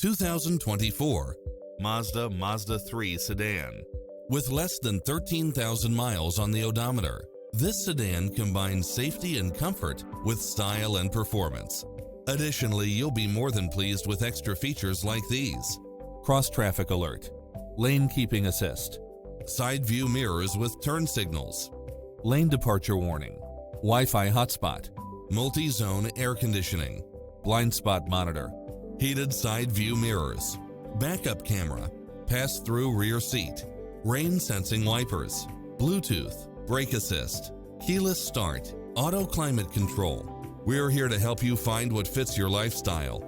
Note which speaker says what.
Speaker 1: 2024 Mazda Mazda3 Sedan. With less than 13,000 miles on the odometer, this sedan combines safety and comfort with style and performance. Additionally, you'll be more than pleased with extra features like these: cross-traffic alert, lane keeping assist, side view mirrors with turn signals, lane departure warning, Wi-Fi hotspot, multi-zone air conditioning, blind spot monitor, heated side view mirrors, backup camera, pass-through rear seat, rain sensing wipers, Bluetooth, brake assist, keyless start, auto climate control. We're here to help you find what fits your lifestyle.